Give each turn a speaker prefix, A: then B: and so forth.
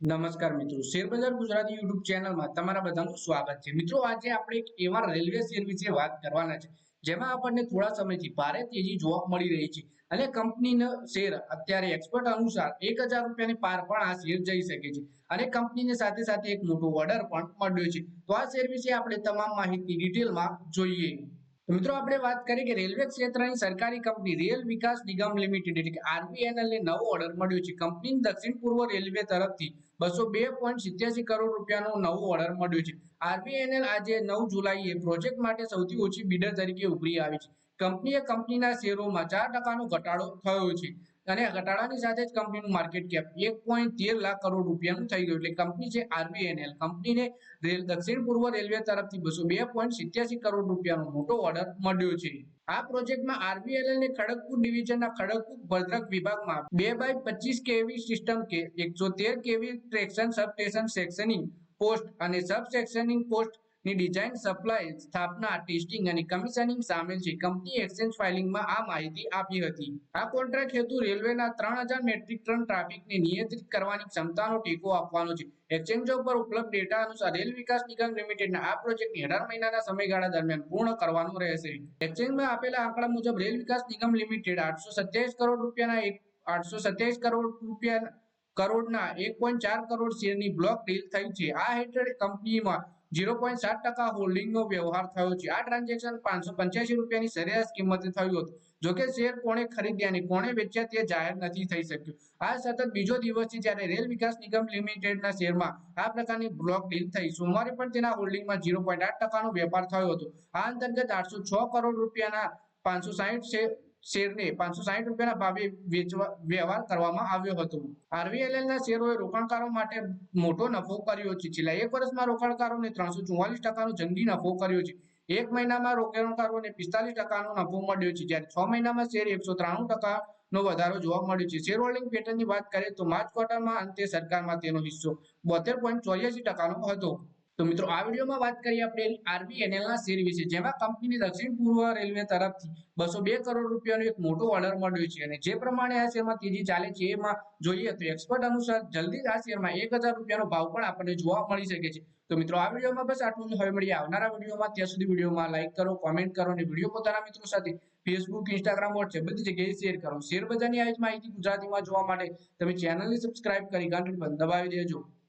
A: નમસ્કાર મિત્રો, શેરબજાર ગુજરાતી યુટ્યુબ ચેનલમાં તમારા બધાનું સ્વાગત છે. મિત્રો, આજે આપણે એક એવા રેલવે શેર વિશે વાત કરવાના છે જેમાં આપણને થોડા સમયથી ભારે તેજી જોવા મળી રહી છે અને કંપનીનો શેર અત્યારે એક્સપર્ટ અનુસાર 1000 રૂપિયાની પાર પણ આ શેર જઈ શકે છે અને કંપનીને સાથે સાથે એક મોટો ઓર્ડર પણ મળ્યો છે. તો આ શેર વિશે આપણે તમામ માહિતી ડિટેલમાં જોઈએ. તો મિત્રો, આપણે વાત કરીએ કે રેલવે ક્ષેત્રની સરકારી કંપની રેલ વિકાસ નિગમ લિમિટેડ એટલે કે આરવીએનએલ ને નવો ઓર્ડર મળ્યો છે. કંપનીને દક્ષિણ પૂર્વ રેલવે તરફથી 202.87 કરોડ રૂપિયાનો નવો ઓર્ડર મળ્યો છે. આરવીએનએલ આજે 9 જુલાઈએ પ્રોજેક્ટ માટે સૌથી ઓછી બિડર તરીકે ઉભરી આવી છે. કંપનીના શેરોમાં 4% ઘટાડો થયો છે અને ઘટાડાની સાથે જ કંપનીનું માર્કેટ કેપ 1.13 લાખ કરોડ રૂપિયાનું થઈ ગયું. એટલે કંપની છે આરવીએનએલ, કંપનીને દક્ષિણ પૂર્વ રેલવે તરફથી 202.87 કરોડ રૂપિયાનો મોટો ઓર્ડર મળ્યો છે. આ પ્રોજેક્ટમાં આરવીએનએલ ને ખડગપુર ડિવિઝનના ખડગપુર ભદ્રક વિભાગમાં 2x25 કેવી સિસ્ટમ કે 113 કેવી ટ્રેક્શન સબસ્ટેશન સેક્શનિંગ પોસ્ટ અને સબસેક્શનિંગ પોસ્ટ ની ડિઝાઇન, સપ્લાય, સ્થાપના, ટેસ્ટિંગ અને કમિશનિંગ સામેલ છે. કંપની એક્સચેન્જ ફાઇલિંગમાં આ માહિતી આપી હતી. આ કોન્ટ્રાક્ટ હેતુ રેલવેના 3000 મેટ્રિક ટન ટ્રાફિકને નિયંત્રિત કરવાની ક્ષમતાનો ટેકો આપવાનો છે. એક્સચેન્જો પર ઉપલબ્ધ ડેટા અનુસાર રેલ વિકાસ નિગમ લિમિટેડના આ પ્રોજેક્ટને 18 મહિનાના સમયગાળા દરમિયાન પૂર્ણ કરવાનો રહેશે. એક્સચેન્જમાં આપેલા આંકડા મુજબ રેલ વિકાસ નિગમ લિમિટેડ 827 કરોડના 1.4 કરોડ શેરની બ્લોક ડીલ થઈ છે. આ હેઠળ કંપનીમાં 0.7% હોલ્ડિંગનો વ્યવહાર થયો છે. આ ટ્રાન્ઝેક્શન 585 રૂપિયાની સરેરાશ કિંમતે થયું હતું. જોકે શેર કોણે ખરીદ્યા અને કોણે વેચ્યા તે જાહેર નથી થઈ શક્યું. આ સતત બીજો દિવસ છે જ્યારે રેલ વિકાસ નિગમ લિમિટેડના શેરમાં આ પ્રકારની બ્લોક ડીલ થઈ. સોમવારે પણ તેના હોલ્ડિંગમાં 0.8%નો વેપાર થયો હતો. આ અંતર્ગત 806 કરોડ રૂપિયાના 560 શેરને 560 રૂપિયાના ભાવે વ્યવહાર કરવામાં આવ્યો હતો. આરવીએનએલના શેરોએ રોકાણકારો માટે મોટો નફો કર્યો છે. છેલ્લા એક વર્ષમાં રોકાણકારોને 344%નો જંગી નફો કર્યો છે. એક મહિનામાં રોકાણકારોને 45%નો નફો મળ્યો છે, જ્યારે 6 મહિનામાં શેર 193%નો વધારો જોવા મળ્યો છે. શેર હોલ્ડિંગ પેટર્નની વાત કરીએ તો માર્ચ ક્વાર્ટરમાં અંતે સરકારમાં તેનો હિસ્સો 72.84%નો હતો. તો મિત્રો, આ વિડીયોમાં વાત કરીએ આપણે આરવીએનએલના શેર વિશે, જેમાં કંપનીની દક્ષિણ પૂર્વ રેલવે તરફથી 202 કરોડ રૂપિયાનો એક મોટો ઓર્ડર મળ્યો છે અને જે પ્રમાણે આ શેરમાં તેજી ચાલે છે એમાં જોઈએ તો એક્સપર્ટ અનુસાર જલ્દી આ શેરમાં 1000 રૂપિયાનો ભાવ પણ આપણને જોવા મળી શકે છે. તો મિત્રો, આ વિડીયોમાં બસ આટલું જ. હવે મળીએ આવનારા વિડીયોમાં. ત્યાં સુધી વિડીયોમાં લાઈક કરો, કોમેન્ટ કરો અને વિડીયો પોતાના મિત્રો સાથે ફેસબુક, ઇન્સ્ટાગ્રામ, વોટ્સએપ બધી જગ્યાએ શેર કરો. શેર બજારની આવી જ માહિતી ગુજરાતીમાં જોવા માટે તમે ચેનલને સબસ્ક્રાઇબ કરી ઘંટડી પર દબાવી દેજો.